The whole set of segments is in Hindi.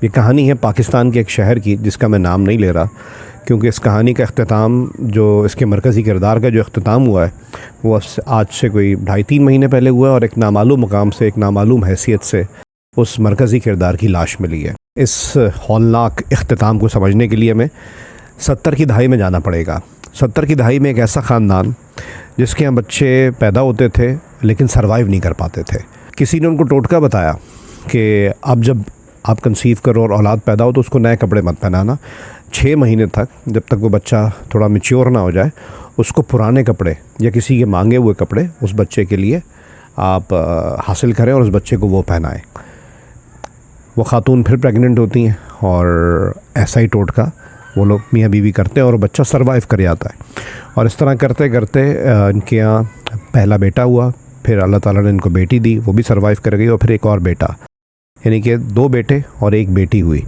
ये कहानी है पाकिस्तान के एक शहर की, जिसका मैं नाम नहीं ले रहा क्योंकि इस कहानी का अख्तिताम, जो इसके मरकज़ी किरदार का जो अख्तिताम हुआ है, वो आज से कोई 2.5-3 महीने पहले हुआ है और एक नामालूम मकाम से, एक नामालूम हैसियत से उस मरकज़ी किरदार की लाश मिली है। इस हौलनाक अख्तिताम को समझने के लिए हमें 70 की दहाई में जाना पड़ेगा। 70 की दहाई में एक ऐसा ख़ानदान जिसके यहाँ बच्चे पैदा होते थे लेकिन सरवाइव नहीं कर पाते थे। किसी ने उनको टोटका बताया कि अब जब आप कंसीव करो और औलाद पैदा हो तो उसको नए कपड़े मत पहनाना, 6 महीने तक, जब तक वो बच्चा थोड़ा मैच्योर ना हो जाए, उसको पुराने कपड़े या किसी के मांगे हुए कपड़े उस बच्चे के लिए आप हासिल करें और उस बच्चे को वो पहनाएं। वो खातून फिर प्रेग्नेंट होती हैं और ऐसा ही टोटका वो लोग मियाँ बीवी करते हैं और बच्चा सरवाइव कर जाता है। और इस तरह करते करते इनके यहाँ पहला बेटा हुआ, फिर अल्लाह ताला ने इनको बेटी दी, वो भी सरवाइव कर गई, और फिर एक और बेटा, यानी कि 2 बेटे और 1 बेटी हुई।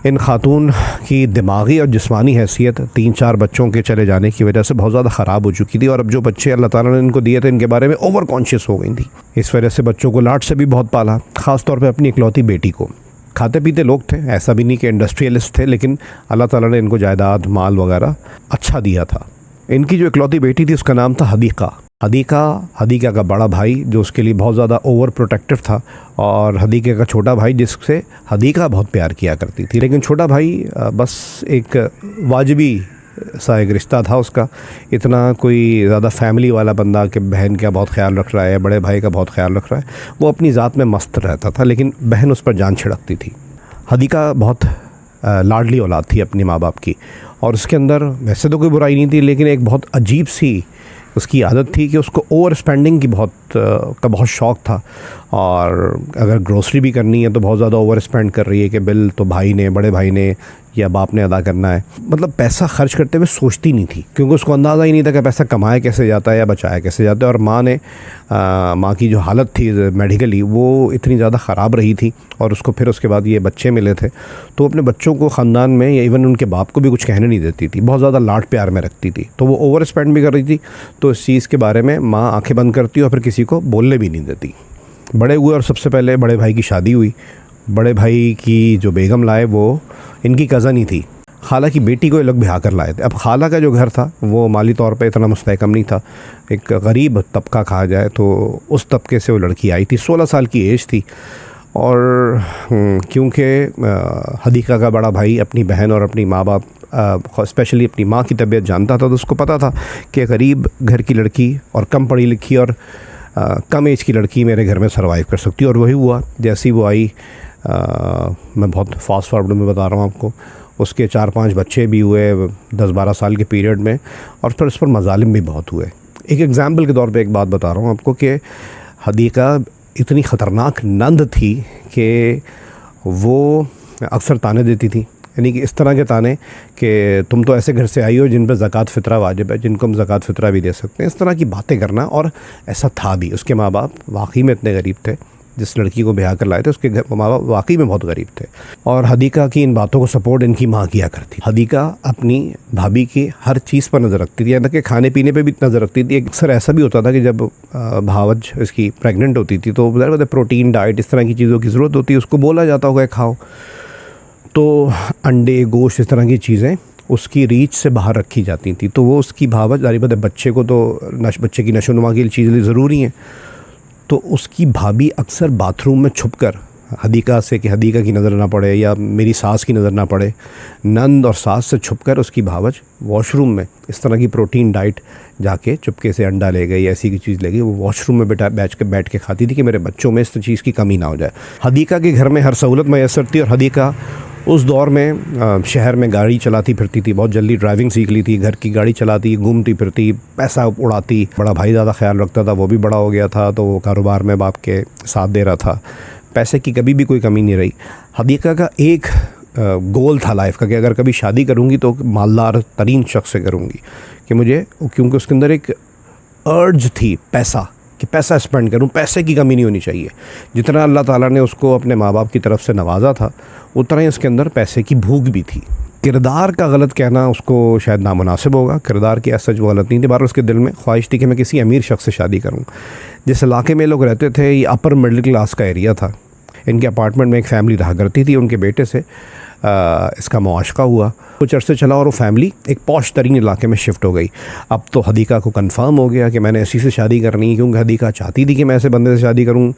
इन खातून की दिमागी और जिस्मानी हैसियत 3-4 बच्चों के चले जाने की वजह से बहुत ज़्यादा ख़राब हो चुकी थी, और अब जो बच्चे अल्लाह ताला ने इनको दिए थे इनके बारे में ओवर कॉन्शियस हो गई थी। इस वजह से बच्चों को लाड से भी बहुत पाला, ख़ास तौर पे अपनी इकलौती बेटी को। खाते पीते लोग थे, ऐसा भी नहीं कि इंडस्ट्रियलिस्ट थे, लेकिन अल्लाह ताला ने इनको जायदाद माल वगैरह अच्छा दिया था। इनकी जो इकलौती बेटी थी उसका नाम था हदीका। हदीका का बड़ा भाई जो उसके लिए बहुत ज़्यादा ओवर प्रोटेक्टिव था, और हदीका का छोटा भाई जिससे हदीका बहुत प्यार किया करती थी। लेकिन छोटा भाई बस एक वाजिबी सा एक रिश्ता था उसका, इतना कोई ज़्यादा फैमिली वाला बंदा कि बहन का बहुत ख्याल रख रहा है, बड़े भाई का बहुत ख्याल रख रहा है, वो अपनी ज़ात में मस्त रहता था, लेकिन बहन उस पर जान छिड़कती थी। हदीका बहुत लाडली औलाद थी अपने माँ बाप की, और उसके अंदर वैसे तो कोई बुराई नहीं थी, लेकिन एक बहुत अजीब सी उसकी आदत थी कि उसको ओवर स्पेंडिंग की बहुत शौक़ था, और अगर ग्रोसरी भी करनी है तो बहुत ज़्यादा ओवर स्पेंड कर रही है कि बिल तो भाई ने, बड़े भाई ने या बाप ने अदा करना है। मतलब पैसा खर्च करते हुए सोचती नहीं थी, क्योंकि उसको अंदाज़ा ही नहीं था कि पैसा कमाया कैसे जाता है या बचाया कैसे जाता है। और माँ की जो हालत थी मेडिकली, वो इतनी ज़्यादा ख़राब रही थी, और उसको फिर उसके बाद ये बच्चे मिले थे, तो अपने बच्चों को ख़ानदान में या इवन उनके बाप को भी कुछ कहने नहीं देती थी, बहुत ज़्यादा लाड प्यार में रखती थी। तो वो ओवर स्पेंड भी कर रही थी, तो इस चीज़ के बारे में माँ आंखें बंद करती और फिर किसी को बोलने भी नहीं देती। बड़े हुए और सबसे पहले बड़े भाई की शादी हुई। बड़े भाई की जो बेगम लाए वो इनकी कज़न ही थी। खाला की बेटी को ये लोग ब्याह कर लाए थे। अब खाला का जो घर था वो माली तौर पे इतना मुस्तहकम नहीं था, एक गरीब तबका कहा जाए तो उस तबके से वो लड़की आई थी। 16 साल की एज थी, और क्योंकि हदीका का बड़ा भाई अपनी बहन और अपनी माँ बाप, स्पेशली अपनी माँ की तबीयत जानता था, तो उसको पता था कि गरीब घर की लड़की और कम पढ़ी लिखी और कम एज की लड़की मेरे घर में सर्वाइव कर सकती है। और वही हुआ। जैसी वो आई, मैं बहुत फास्ट फॉरवर्ड में बता रहा हूँ आपको, उसके 4-5 बच्चे भी हुए 10-12 साल के पीरियड में, और फिर उस पर मज़ालिम भी बहुत हुए। एक एग्ज़ाम्पल के तौर पे एक बात बता रहा हूँ आपको कि हदीका इतनी ख़तरनाक नंद थी कि वो अक्सर ताने देती थी, यानी कि इस तरह के ताने कि तुम तो ऐसे घर से आई हो जिन पर ज़कात फ़ितरा वाजिब है, जिनको हम ज़कात फ़ितरा भी दे सकते हैं, इस तरह की बातें करना। और ऐसा था भी, उसके माँ बाप वाकई में इतने गरीब थे, जिस लड़की को ब्याह कर लाए थे उसके माँ बाप वाकई में बहुत गरीब थे। और हदीका की इन बातों को सपोर्ट इनकी माँ किया करती। हदीका अपनी भाभी की हर चीज़ पर नज़र रखती थी, यहाँ तक कि खाने पीने पे भी नज़र रखती थी। अक्सर ऐसा भी होता था कि जब भावज इसकी प्रेग्नेंट होती थी तो प्रोटीन डाइट, इस तरह की चीज़ों की ज़रूरत होती है, उसको बोला जाता होगा खाओ, तो अंडे, गोश्त, इस तरह की चीज़ें उसकी रीच से बाहर रखी जाती थी। तो वो उसकी भावज, जारी बात है बच्चे को तो बच्चे की नशोनुमा की चीज़ें ज़रूरी हैं, तो उसकी भाभी अक्सर बाथरूम में छुपकर हदीका से, कि हदीका की नज़र ना पड़े या मेरी सास की नज़र ना पड़े, नंद और सास से छुपकर उसकी भावज वॉशरूम में इस तरह की प्रोटीन डाइट जाके चुपके से अंडा ले गई, ऐसी की चीज़ ले गई, वो वॉशरूम में बैठ के खाती थी कि मेरे बच्चों में इस चीज़ की कमी ना हो जाए। हदीका के घर में हर सहूलत मैसर थी, और हदीका उस दौर में शहर में गाड़ी चलाती फिरती थी, बहुत जल्दी ड्राइविंग सीख ली थी, घर की गाड़ी चलाती, घूमती फिरती, पैसा उड़ाती। बड़ा भाई ज़्यादा ख्याल रखता था, वो भी बड़ा हो गया था, तो वो कारोबार में बाप के साथ दे रहा था, पैसे की कभी भी कोई कमी नहीं रही। हदीका का एक गोल था लाइफ का कि अगर कभी शादी करूँगी तो मालदार तरीन शख्स से करूँगी, कि मुझे, क्योंकि उसके अंदर एक अर्ज थी पैसा, कि पैसा स्पेंड करूं, पैसे की कमी नहीं होनी चाहिए। जितना अल्लाह ताला ने उसको अपने माँ बाप की तरफ से नवाजा था, उतना ही उसके अंदर पैसे की भूख भी थी। किरदार का गलत कहना उसको शायद नामुनासिब होगा, किरदार की ऐसा जो गलत नहीं थी, बार उसके दिल में ख्वाहिश थी कि मैं किसी अमीर शख्स से शादी करूं। जिस इलाके में लोग रहते थे ये अपर मिडिल क्लास का एरिया था, इनके अपार्टमेंट में एक फ़ैमिली रहा करती थी, उनके बेटे से इसका मुआशका हुआ। कुछ अरसे चला और वो फैमिली एक पॉश तरीन इलाके में शिफ्ट हो गई। अब तो हदीका को कंफर्म हो गया कि मैंने ऐसी से शादी करनी है, क्योंकि हदीका चाहती थी कि मैं ऐसे बंदे से शादी करूं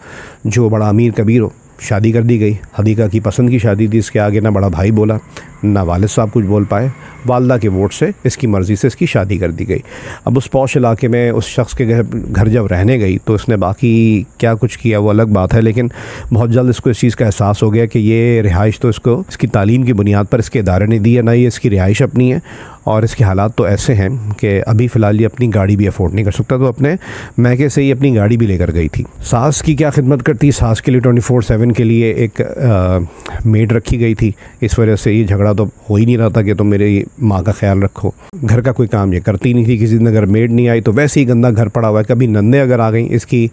जो बड़ा अमीर कबीर हो। शादी कर दी गई। हदीका की पसंद की शादी थी, इसके आगे ना बड़ा भाई बोला ना वालिद साहब कुछ बोल पाए। वालदा के वोट से इसकी मर्ज़ी से इसकी शादी कर दी गई। अब उस पौश इलाके में उस शख्स के घर जब रहने गई तो इसने बाकी क्या कुछ किया वो अलग बात है, लेकिन बहुत जल्द इसको इस चीज़ का एहसास हो गया कि ये रिहाइश तो इसको इसकी तालीम की बुनियाद पर इसके इदारे ने दी है, ना ये इसकी रिहाइश अपनी है। और इसके हालात तो ऐसे हैं कि अभी फ़िलहाल ये अपनी गाड़ी भी अफोर्ड नहीं कर सकता, तो अपने मैके से ही अपनी गाड़ी भी लेकर गई थी। सास की क्या खिदमत करती, सास के लिए 24/7 के लिए एक मेड रखी गई थी। इस वजह से ये झगड़ा तो हो ही नहीं रहा था कि तुम मेरी माँ का ख्याल रखो। घर का कोई काम ये करती नहीं थी। किसी दिन अगर मेड नहीं आई तो वैसे ही गंदा घर पड़ा हुआ है। कभी नंदे अगर आ गई, इसकी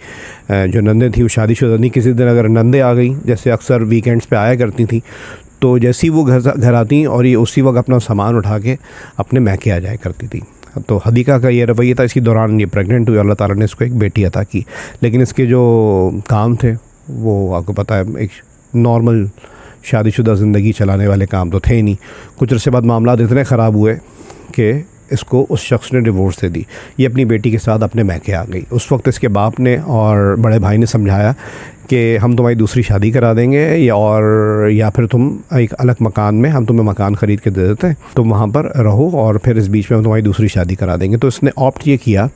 जो नंदे थी वो शादीशुदा नहीं, किसी दिन अगर नंदे आ गई, जैसे अक्सर वीकेंड्स पे आया करती थी, तो जैसे ही वो घर आती और ये उसी वक्त अपना सामान उठा के अपने मैके आ जाया करती थी। तो हदीका का ये रवैया था। इसी दौरान ये प्रेग्नेंट हुई, अल्लाह ताला ने इसको एक बेटी अता की। लेकिन इसके जो काम थे वो आपको पता है एक नॉर्मल शादीशुदा ज़िंदगी चलाने वाले काम तो थे ही नहीं। कुछ अरसे बाद मामला इतने ख़राब हुए कि इसको उस शख्स ने डिवोर्स दे दी। ये अपनी बेटी के साथ अपने मैके आ गई। उस वक्त इसके बाप ने और बड़े भाई ने समझाया कि हम तुम्हारी दूसरी शादी करा देंगे या फिर तुम एक अलग मकान में, हम तुम्हें मकान ख़रीद के दे देते हैं, तुम वहाँ पर रहो और फिर इस बीच में हम तुम्हारी दूसरी शादी करा देंगे। तो इसने ऑप्ट ये किया।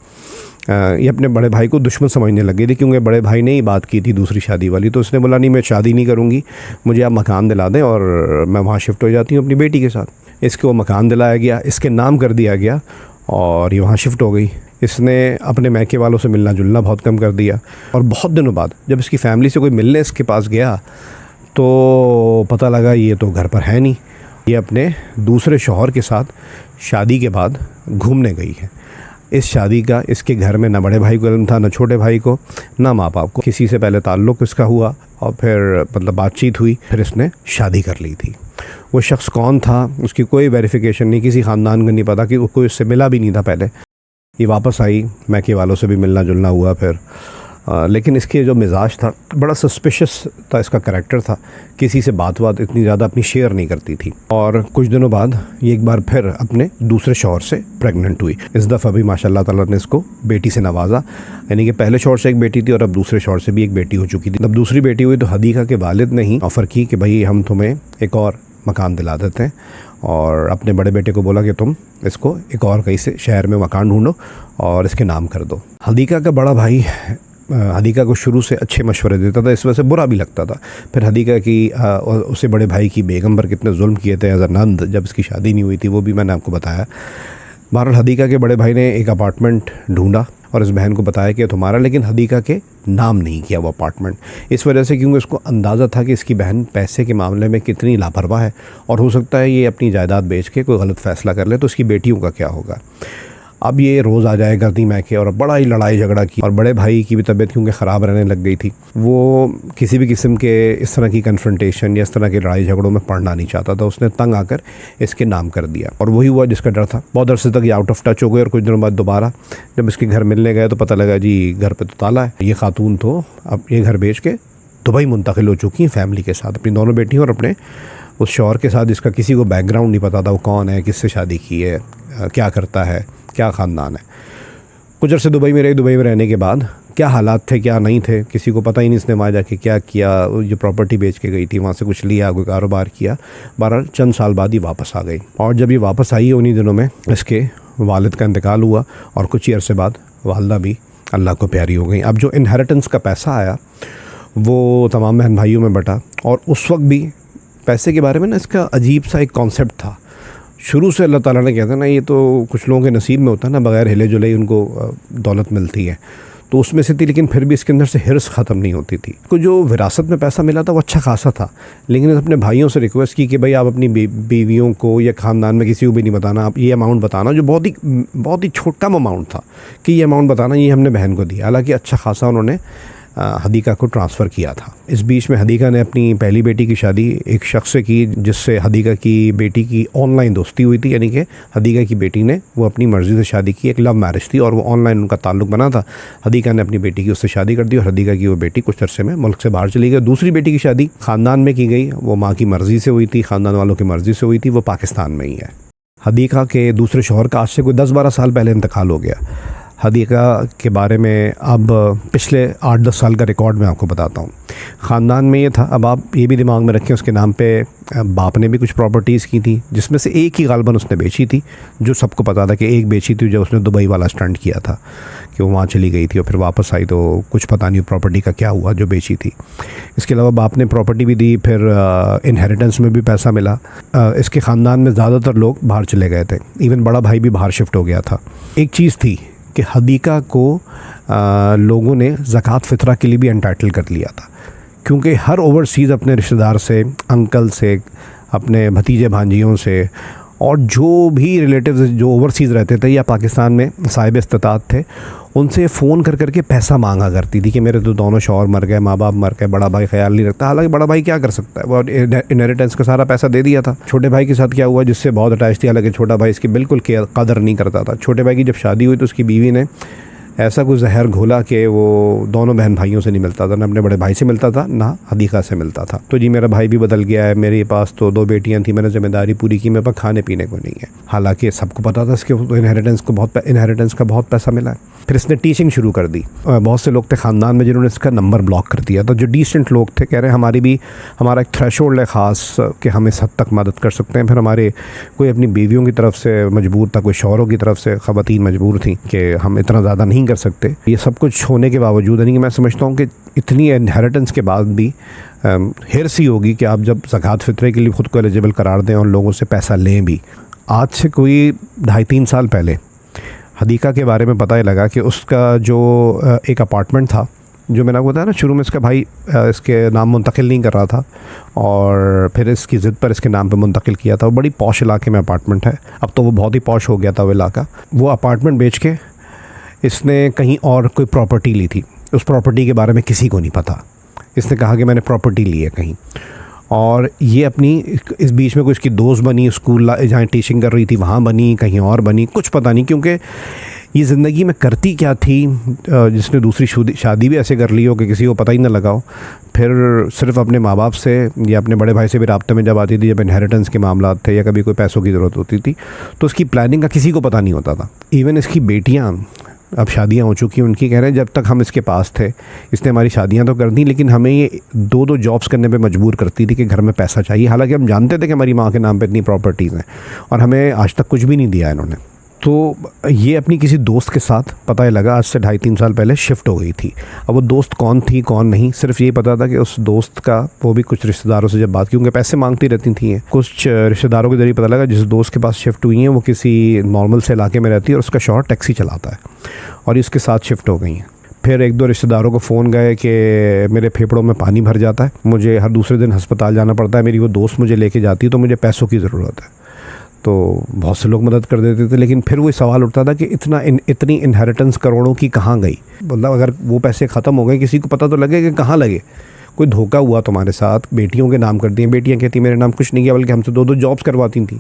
ये अपने बड़े भाई को दुश्मन समझने लगे थे, क्योंकि बड़े भाई ने ही बात की थी दूसरी शादी वाली। तो उसने बोला नहीं, मैं शादी नहीं करूँगी, मुझे आप मकान दिला दें और मैं वहाँ शिफ्ट हो जाती हूँ अपनी बेटी के साथ। इसको मकान दिलाया गया, इसके नाम कर दिया गया और ये वहाँ शिफ्ट हो गई। इसने अपने मैके वालों से मिलना जुलना बहुत कम कर दिया। और बहुत दिनों बाद जब इसकी फ़ैमिली से कोई मिलने इसके पास गया तो पता लगा ये तो घर पर है नहीं, ये अपने दूसरे शौहर के साथ शादी के बाद घूमने गई है। इस शादी का इसके घर में ना बड़े भाई को इल्म था, ना छोटे भाई को, ना माँ बाप को। किसी से पहले ताल्लुक़ इसका हुआ और फिर मतलब बातचीत हुई, फिर इसने शादी कर ली थी। वो शख्स कौन था उसकी कोई वेरिफिकेशन नहीं, किसी ख़ानदान को नहीं पता, कि कोई उससे मिला भी नहीं था पहले। ये वापस आई, मैके वालों से भी मिलना जुलना हुआ फिर। लेकिन इसके जो मिजाज था बड़ा सस्पिशियस था, इसका करैक्टर था। किसी से बात इतनी ज़्यादा अपनी शेयर नहीं करती थी। और कुछ दिनों बाद ये एक बार फिर अपने दूसरे शौहर से प्रेग्नेंट हुई। इस दफ़ा भी माशाल्लाह ताला ने इसको बेटी से नवाजा। यानी कि पहले शौहर से एक बेटी थी और अब दूसरे शौहर से भी एक बेटी हो चुकी थी। अब दूसरी बेटी हुई तो हदीका के वालिद ने ही ऑफ़र की कि भाई हम तुम्हें एक और मकान दिला देते हैं, और अपने बड़े बेटे को बोला कि तुम इसको एक और कहीं से शहर में मकान ढूंढो और इसके नाम कर दो। हदीका का बड़ा भाई हदीका को शुरू से अच्छे मशवरे देता था, इस वजह से बुरा भी लगता था। फिर हदीका की उससे बड़े भाई की बेगम पर कितने जुल्म किए थे एज अ नंद, जब इसकी शादी नहीं हुई थी, वो भी मैंने आपको बताया। बहरहाल हदीका के बड़े भाई ने एक अपार्टमेंट ढूंढा और इस बहन को बताया कि तुम्हारा, लेकिन हदीका के नाम नहीं किया वो अपार्टमेंट। इस वजह से क्योंकि उसको अंदाज़ा था कि इसकी बहन पैसे के मामले में कितनी लापरवाह है और हो सकता है ये अपनी जायदाद बेच के कोई गलत फ़ैसला कर ले तो इसकी बेटियों का क्या होगा। अब ये रोज़ आ जाया करती मैके और बड़ा ही लड़ाई झगड़ा की। और बड़े भाई की भी तबीयत क्योंकि ख़राब रहने लग गई थी, वो किसी भी किस्म के इस तरह की कन्फ्रंटेशन या इस तरह के लड़ाई झगड़ों में पड़ना नहीं चाहता था। उसने तंग आकर इसके नाम कर दिया और वही हुआ जिसका डर था। बहुत अरसे तक ये आउट ऑफ टच हो गए और कुछ दिनों बाद दोबारा जब इसके घर मिलने गए तो पता लगा जी घर पर तो ताला है। ये खातून तो अब ये घर बेच के दुबई मुंतकिल हो चुकी हैं फैमिली के साथ, अपनी दोनों बेटियों और अपने उस शौहर के साथ, जिसका किसी को बैकग्राउंड नहीं पता था वो कौन है, किससे शादी की है, क्या करता है, क्या ख़ानदान है। कुछ अर्से दुबई में रही। दुबई में रहने के बाद क्या हालात थे क्या नहीं थे किसी को पता ही नहीं। इसने वहाँ जाके क्या किया, जो प्रॉपर्टी बेच के गई थी वहाँ से कुछ लिया, कोई कारोबार किया। बहरहाल चंद साल बाद ही वापस आ गई। और जब ये वापस आई उन्हीं दिनों में इसके वालिद का इंतकाल हुआ और कुछ ही अरसे बाद वालदा भी अल्लाह को प्यारी हो गई। अब जो इनहेरिटेंस का पैसा आया वो तमाम बहन भाइयों में बटा। और उस वक्त भी पैसे के बारे में ना इसका अजीब सा एक कॉन्सेप्ट था। शुरू से अल्लाह ताला ने कहता ना, ये तो कुछ लोगों के नसीब में होता है ना, बग़ैर हिले जुले उनको दौलत मिलती है, तो उसमें से थी। लेकिन फिर भी इसके अंदर से हिर्स ख़त्म नहीं होती थी। को जो विरासत में पैसा मिला था वो अच्छा खासा था, लेकिन अपने भाइयों से रिक्वेस्ट की कि भाई आप अपनी बीवियों को या ख़ानदान में किसी को भी नहीं बताना, आप ये अमाउंट बताना, जो बहुत ही छोटा अमाउंट था कि ये अमाउंट बताना, ये हमने बहन को दिया। हालांकि अच्छा खासा उन्होंने हदीका को ट्रांसफ़र किया था। इस बीच में हदीका ने अपनी पहली बेटी की शादी एक शख्स से की जिससे हदीका की बेटी की ऑनलाइन दोस्ती हुई थी, यानी कि हदीका की बेटी ने वो अपनी मर्ज़ी से शादी की, एक लव मैरिज थी और वो ऑनलाइन उनका ताल्लुक़ बना था। हदीका ने अपनी बेटी की उससे शादी कर दी और हदीका की वो बेटी कुछ अरसे में मुल्क से बाहर चली गई। दूसरी बेटी की शादी ख़ानदान में की गई, वो माँ की मर्ज़ी से हुई थी, ख़ानदान वालों की मर्ज़ी से हुई थी, वो पाकिस्तान में ही है। हदीका के दूसरे शौहर का आज से कोई 10-12 साल पहले इंतकाल हो गया। हदीका के बारे में अब पिछले 8-10 साल का रिकॉर्ड मैं आपको बताता हूँ। ख़ानदान में ये था, अब आप ये भी दिमाग में रखें, उसके नाम पे बाप ने भी कुछ प्रॉपर्टीज़ की थी जिसमें से एक ही गालबन उसने बेची थी, जो सबको पता था कि एक बेची थी, जब उसने दुबई वाला स्टंट किया था कि वो वहाँ चली गई थी और फिर वापस आई तो कुछ पता नहीं प्रॉपर्टी का क्या हुआ जो बेची थी। इसके अलावा बाप ने प्रॉपर्टी भी दी, फिर इनहेरिटेंस में भी पैसा मिला। इसके ख़ानदान में ज़्यादातर लोग बाहर चले गए थे, इवन बड़ा भाई भी बाहर शिफ्ट हो गया था। एक चीज़ थी कि हदीका को लोगों ने ज़कात फ़ितरा के लिए भी एंटाइटल कर लिया था, क्योंकि हर ओवरसीज़ अपने रिश्तेदार से, अंकल से, अपने भतीजे भांजियों से और जो भी रिलेटिव्स जो ओवरसीज़ रहते थे या पाकिस्तान में साहिब इस्तिताअत थे, उनसे फ़ोन कर करके पैसा मांगा करती थी कि मेरे तो दोनों शौहर मर गए, माँ बाप मर गए, बड़ा भाई ख्याल नहीं रखता। हालांकि बड़ा भाई क्या कर सकता है, वो इनहेरिटेंस का सारा पैसा दे दिया था। छोटे भाई के साथ क्या हुआ, जिससे बहुत अटैच थी, हालांकि छोटा भाई इसकी बिल्कुल कदर नहीं करता था। छोटे भाई की जब शादी हुई तो उसकी बीवी ने ऐसा कुछ जहर घोला कि वो दोनों बहन भाइयों से नहीं मिलता था, ना अपने बड़े भाई से मिलता था ना हदीका से मिलता था। तो जी मेरा भाई भी बदल गया है, मेरे पास तो 2 बेटियां थी, मैंने जिम्मेदारी पूरी की, मेरे पास खाने पीने को नहीं है। हालांकि सबको पता था इसके इनहेरिटेंस का बहुत पैसा मिला है। फिर इसने टीचिंग शुरू कर दी। बहुत से लोग थे ख़ानदान में जिन्होंने इसका नंबर ब्लॉक कर दिया। तो जो डिसेंट लोग थे कह रहे हैं हमारा एक थ्रेशोल्ड है ख़ास कि हम इस हद तक मदद कर सकते हैं। फिर हमारे कोई अपनी बीवियों की तरफ से मजबूर था, कोई शौहरों की तरफ से ख़वातीन मजबूर थी कि हम इतना ज़्यादा नहीं कर सकते। ये सब कुछ होने के बावजूद, यानी कि मैं समझता हूँ कि इतनी इनहेरिटेंस के बाद भी हिर्सी होगी कि आप जब ज़कात फ़ितरे के लिए ख़ुद को एलिजिबल करार दें और लोगों से पैसा लें भी। आज से कोई 2.5-3 साल पहले हदीका के बारे में पता ही लगा कि उसका जो एक अपार्टमेंट था, जो मैंने आपको बताया ना शुरू में, इसका भाई इसके नाम मुंतकिल नहीं कर रहा था और फिर इसकी ज़िद पर इसके नाम पे मुंतकिल किया था। वो बड़ी पॉश इलाके में अपार्टमेंट है, अब तो वो बहुत ही पॉश हो गया था वो इलाका। वो अपार्टमेंट बेच के इसने कहीं और कोई प्रॉपर्टी ली थी। उस प्रॉपर्टी के बारे में किसी को नहीं पता। इसने कहा कि मैंने प्रॉपर्टी ली है कहीं, और ये अपनी इस बीच में कोई इसकी दोस्त बनी, स्कूल जहाँ टीचिंग कर रही थी वहाँ बनी, कहीं और बनी, कुछ पता नहीं, क्योंकि ये ज़िंदगी में करती क्या थी। जिसने दूसरी शादी भी ऐसे कर ली हो कि किसी को पता ही ना लगाओ। फिर सिर्फ अपने माँ बाप से या अपने बड़े भाई से भी राब्ते में जब आती थी, जब इनहेरिटेंस के मामला थे या कभी कोई पैसों की ज़रूरत होती थी, तो उसकी प्लानिंग का किसी को पता नहीं होता था। इवन इसकी बेटियाँ, अब शादियां हो चुकी हैं उनकी, कह रहे हैं जब तक हम इसके पास थे इसने हमारी शादियां तो कर दी, लेकिन हमें ये 2-2 जॉब्स करने पे मजबूर करती थी कि घर में पैसा चाहिए। हालांकि हम जानते थे कि हमारी माँ के नाम पे इतनी प्रॉपर्टीज़ हैं और हमें आज तक कुछ भी नहीं दिया इन्होंने। तो ये अपनी किसी दोस्त के साथ, पता ही लगा आज से 2.5-3 साल पहले शिफ्ट हो गई थी। अब वो दोस्त कौन थी कौन नहीं, सिर्फ ये पता था कि उस दोस्त का, वो भी कुछ रिश्तेदारों से जब बात की, उनके पैसे मांगती रहती थी। कुछ रिश्तेदारों के ज़रिए पता लगा जिस दोस्त के पास शिफ्ट हुई हैं वो किसी नॉर्मल से इलाके में रहती है और उसका शौहर टैक्सी चलाता है और इसके साथ शिफ्ट हो गई हैं। फिर 1-2 रिश्तेदारों को फ़ोन गए कि मेरे फेफड़ों में पानी भर जाता है, मुझे हर दूसरे दिन अस्पताल जाना पड़ता है, मेरी वो दोस्त मुझे लेके जाती है, तो मुझे पैसों की ज़रूरत है। तो बहुत से लोग मदद कर देते थे, लेकिन फिर वो सवाल उठता था कि इतनी इनहेरिटेंस करोड़ों की कहाँ गई। मतलब अगर वो पैसे ख़त्म हो गए, किसी को पता तो लगे कि कहाँ लगे। कोई धोखा हुआ तुम्हारे साथ, बेटियों के नाम कर दिए, बेटियां कहती मेरे नाम कुछ नहीं किया, बल्कि हमसे 2-2 जॉब्स करवाती थी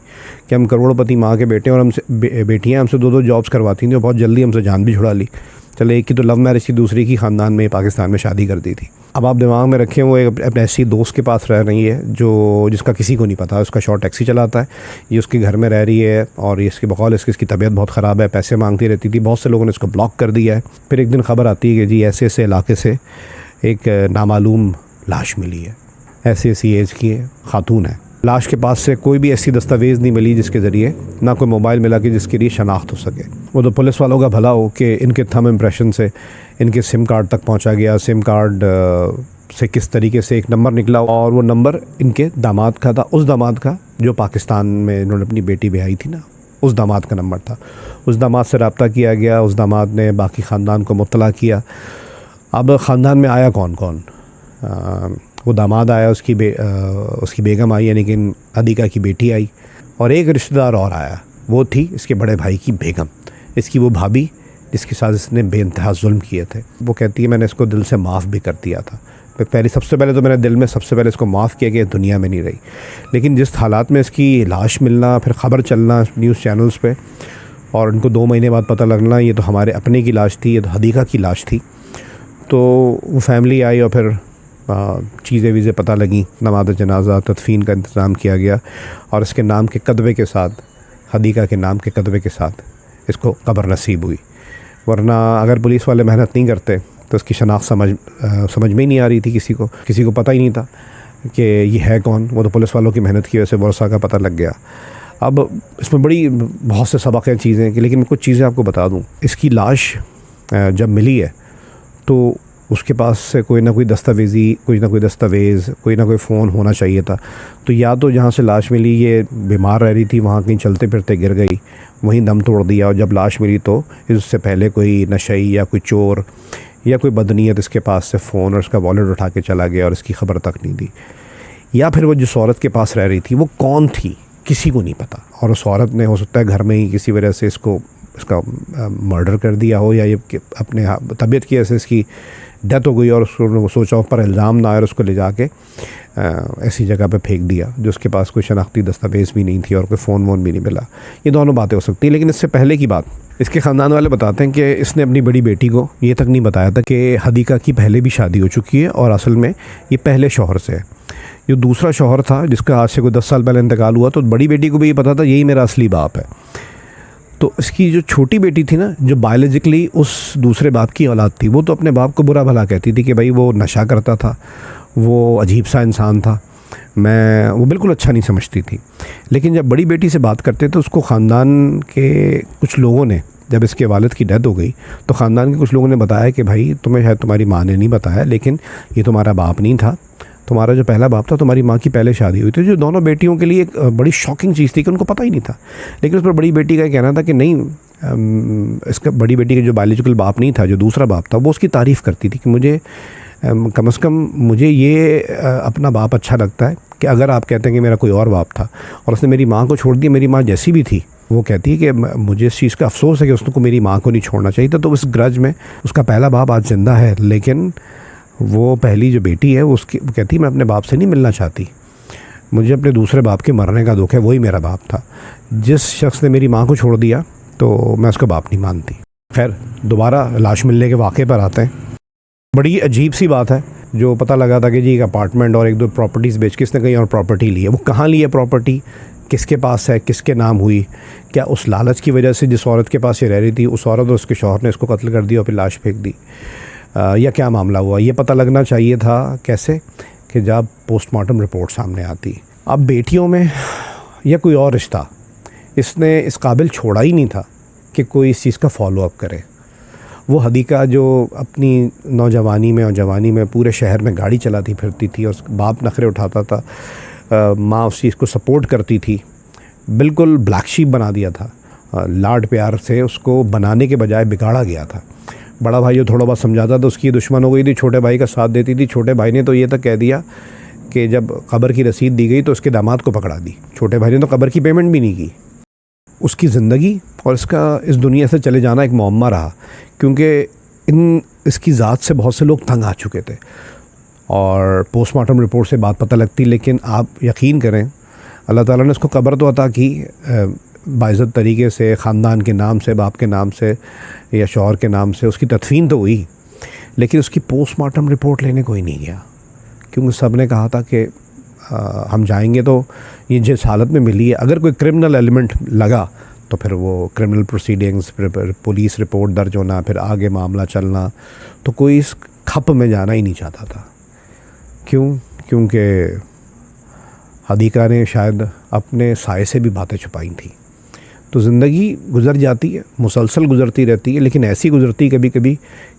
कि हम करोड़पति माँ के बेटे, और हमसे बेटियाँ हमसे 2-2 जॉब्स करवाती थी और बहुत जल्दी हमसे जान भी छुड़ा ली। चले, एक की तो लव मैरिज थी, दूसरी की ख़ानदान में पाकिस्तान में शादी कर दी थी। अब आप दिमाग में रखें, वो एक अपने ऐसी दोस्त के पास रह रही है जो जिसका किसी को नहीं पता, उसका शॉर्ट टैक्सी चलाता है, ये उसके घर में रह रही है और इसके बकौल इसकी तबीयत बहुत ख़राब है, पैसे मांगती रहती थी। बहुत से लोगों ने इसको ब्लॉक कर दिया है। फिर एक दिन खबर आती है कि जी ऐसे ऐसे इलाके से एक नामालूम लाश मिली है, ऐसी एज की है, खातून है। लाश के पास से कोई भी ऐसी दस्तावेज़ नहीं मिली जिसके ज़रिए, ना कोई मोबाइल मिला कि जिसके लिए शनाख्त हो सके। वो तो पुलिस वालों का भला हो कि इनके थंब इम्प्रेशन से इनके सिम कार्ड तक पहुंचा गया। सिम कार्ड से किस तरीके से एक नंबर निकला और वो नंबर इनके दामाद का था, उस दामाद का जो पाकिस्तान में इन्होंने अपनी बेटी ब्याही थी ना, उस दामाद का नंबर था। उस दामाद से रब्ता किया गया, उस दामाद ने बाकी ख़ानदान को मुत्तला किया। अब ख़ानदान में आया कौन कौन, वो दामाद आया, उसकी बेगम आई, यानी कि हदीका की बेटी आई, और एक रिश्तेदार और आया, वो थी इसके बड़े भाई की बेगम, इसकी वो भाभी जिसके साथ इसने बेइंतहा जुल्म किए थे। वो कहती है मैंने इसको दिल से माफ़ भी कर दिया था। सबसे पहले तो मैंने दिल में सबसे पहले इसको माफ़ किया कि ये दुनिया में नहीं रही। लेकिन जिस हालात में इसकी लाश मिलना, फिर ख़बर चलना न्यूज़ चैनल्स पे, और उनको 2 महीने बाद पता लगना ये तो हमारे अपने की लाश थी, ये तो हदीका की लाश थी। तो वो फैमिली आई और फिर चीज़ें वीज़ें पता लगी, नमाज़ जनाजा तदफीन का इंतज़ाम किया गया और इसके नाम के कदबे के साथ, हदीका के नाम के कदबे के साथ इसको कब्र नसीब हुई। वरना अगर पुलिस वाले मेहनत नहीं करते तो इसकी शनाख्त समझ में ही नहीं आ रही थी। किसी को पता ही नहीं था कि ये है कौन। वो तो पुलिस वालों की मेहनत की वजह से वर्षा का पता लग गया। अब इसमें बहुत से सबक हैं चीज़ें कि, लेकिन कुछ चीज़ें आपको बता दूं। इसकी लाश जब मिली है तो उसके पास से कोई ना कोई दस्तावेज़, कोई ना कोई फ़ोन होना चाहिए था। तो या तो जहाँ से लाश मिली ये बीमार रह रही थी, वहाँ कहीं चलते फिरते गिर गई, वहीं दम तोड़ दिया, और जब लाश मिली तो इससे पहले कोई नशई या कोई चोर या कोई बदनीयत इसके पास से फ़ोन और उसका वॉलेट उठा के चला गया और इसकी ख़बर तक नहीं दी। या फिर वो जिस औरत के पास रह रही थी वो कौन थी, किसी को नहीं पता, और उस औरत ने हो सकता है घर में ही किसी वजह से इसका मर्डर कर दिया हो, या ये अपने तबीयत की वजह से इसकी डेथ हो गई और उसको सोचा ऊपर इल्ज़ाम ना आए और उसको ले जाके ऐसी जगह पे फेंक दिया जो उसके पास कोई शनाख्ती दस्तावेज़ भी नहीं थी और कोई फ़ोन वोन भी नहीं मिला। ये दोनों बातें हो सकती हैं। लेकिन इससे पहले की बात, इसके ख़ानदान वाले बताते हैं कि इसने अपनी बड़ी बेटी को ये तक नहीं बताया था कि हदीका की पहले भी शादी हो चुकी है और असल में ये पहले शौहर से है। जो दूसरा शौहर था जिसका आज से कोई 10 साल पहले इंतकाल हुआ, तो बड़ी बेटी को भी ये पता था यही मेरा असली बाप है। तो इसकी जो छोटी बेटी थी ना, जो बायोलॉजिकली उस दूसरे बाप की औलाद थी, वो तो अपने बाप को बुरा भला कहती थी कि भाई वो नशा करता था, वो अजीब सा इंसान था, वो बिल्कुल अच्छा नहीं समझती थी। लेकिन जब बड़ी बेटी से बात करते तो उसको ख़ानदान के कुछ लोगों ने, जब इसके वालिद की डेथ हो गई तो ख़ानदान के कुछ लोगों ने बताया कि भाई तुम्हें शायद तुम्हारी माँ ने नहीं बताया, लेकिन ये तुम्हारा बाप नहीं था, तुम्हारा जो पहला बाप था तुम्हारी माँ की पहले शादी हुई थी। जो दोनों बेटियों के लिए एक बड़ी शॉकिंग चीज़ थी कि उनको पता ही नहीं था। लेकिन उस पर बड़ी बेटी का कहना था कि नहीं, इसका बड़ी बेटी के जो बायोलॉजिकल बाप नहीं था, जो दूसरा बाप था, वो उसकी तारीफ़ करती थी कि मुझे कम से कम मुझे ये अपना बाप अच्छा लगता है कि अगर आप कहते हैं कि मेरा कोई और बाप था और उसने मेरी माँ को छोड़ दिया, मेरी माँ जैसी भी थी, वो कहती है कि मुझे इस चीज़ का अफसोस है कि उसको मेरी माँ को नहीं छोड़ना चाहिए था। तो उस ग्रज में उसका पहला बाप आज जिंदा है, लेकिन वो पहली जो बेटी है वो कहती मैं अपने बाप से नहीं मिलना चाहती, मुझे अपने दूसरे बाप के मरने का दुख है, वही मेरा बाप था। जिस शख्स ने मेरी माँ को छोड़ दिया तो मैं उसका बाप नहीं मानती। खैर, दोबारा लाश मिलने के वाक़े पर आते हैं। बड़ी अजीब सी बात है, जो पता लगा था कि जी एक अपार्टमेंट और 1-2 प्रॉपर्टीज़ बेच के इसने कहीं और प्रॉपर्टी ली है। वो कहाँ ली है प्रॉपर्टी, किसके पास है, किसके नाम हुई, क्या उस लालच की वजह से जिस औरत के पास ये रह रही थी उस औरत और उसके शौहर ने इसको कत्ल कर दिया और फिर लाश फेंक दी, या क्या मामला हुआ? ये पता लगना चाहिए था कैसे, कि जब पोस्टमार्टम रिपोर्ट सामने आती। अब बेटियों में या कोई और रिश्ता इसने इस काबिल छोड़ा ही नहीं था कि कोई इस चीज़ का फॉलोअप करे। वो हदीका जो अपनी नौजवानी में और जवानी में पूरे शहर में गाड़ी चलाती फिरती थी और बाप नखरे उठाता था, माँ उस चीज़ को सपोर्ट करती थी, बिल्कुल ब्लैक शीप बना दिया था। लाड प्यार से उसको बनाने के बजाय बिगाड़ा गया था। बड़ा भाई जो थोड़ा बहुत समझाता था उसकी दुश्मन हो गई थी, छोटे भाई का साथ देती थी। छोटे भाई ने तो ये तक कह दिया कि जब कब्र की रसीद दी गई तो उसके दामाद को पकड़ा दी। छोटे भाई ने तो कब्र की पेमेंट भी नहीं की। उसकी ज़िंदगी और इसका इस दुनिया से चले जाना एक मुअम्मा रहा, क्योंकि इसकी ज़ात से बहुत से लोग तंग आ चुके थे और पोस्टमार्टम रिपोर्ट से बात पता लगती। लेकिन आप यकीन करें, अल्लाह ताला ने उसको कब्र तो अता की बाइज़्ज़त तरीके से, ख़ानदान के नाम से, बाप के नाम से या शौहर के नाम से उसकी तदफीन तो हुई, लेकिन उसकी पोस्टमार्टम रिपोर्ट लेने कोई नहीं गया, क्योंकि सब ने कहा था कि हम जाएंगे तो ये जिस हालत में मिली है, अगर कोई क्रिमिनल एलिमेंट लगा तो फिर वो क्रिमिनल प्रोसीडिंग्स, पुलिस रिपोर्ट दर्ज होना, फिर आगे मामला चलना, तो कोई इस खप में जाना ही नहीं चाहता था। क्यों? क्योंकि हदीका ने शायद अपने साये से भी बातें छुपाई थी। तो ज़िंदगी गुज़र जाती है, मुसलसल गुज़रती रहती है, लेकिन ऐसी गुज़रती कभी कभी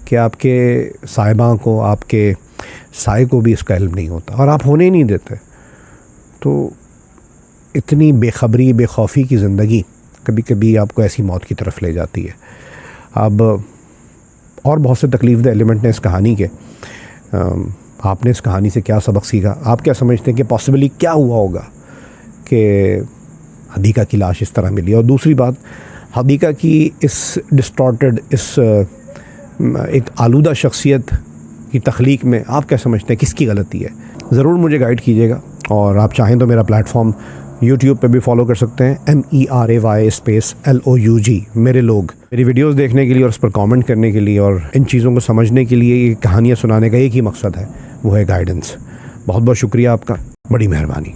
कि आपके साहिबां को, आपके साये को भी इसका इल्म नहीं होता और आप होने ही नहीं देते। तो इतनी बेखबरी, बेखौफी की ज़िंदगी कभी कभी आपको ऐसी मौत की तरफ ले जाती है। अब और बहुत से तकलीफ़देह एलिमेंट हैं इस कहानी के। आपने इस कहानी से क्या सबक सीखा? आप क्या समझते हैं कि पॉसिबली क्या हुआ होगा कि हदीका की लाश इस तरह मिली? और दूसरी बात, हदीका की इस डिस्टॉर्टेड, इस एक आलूदा शख्सियत की तख्लीक में आप क्या समझते हैं, किसकी गलती है? ज़रूर मुझे गाइड कीजिएगा। और आप चाहें तो मेरा प्लेटफॉर्म यूट्यूब पे भी फॉलो कर सकते हैं, MERAY_LOUG मेरे लोग। मेरी वीडियोस देखने के लिए और उस पर कमेंट करने के लिए और इन चीज़ों को समझने के लिए, ये कहानियाँ सुनाने का एक ही मकसद है, वो है गाइडेंस। बहुत बहुत शुक्रिया आपका, बड़ी मेहरबानी।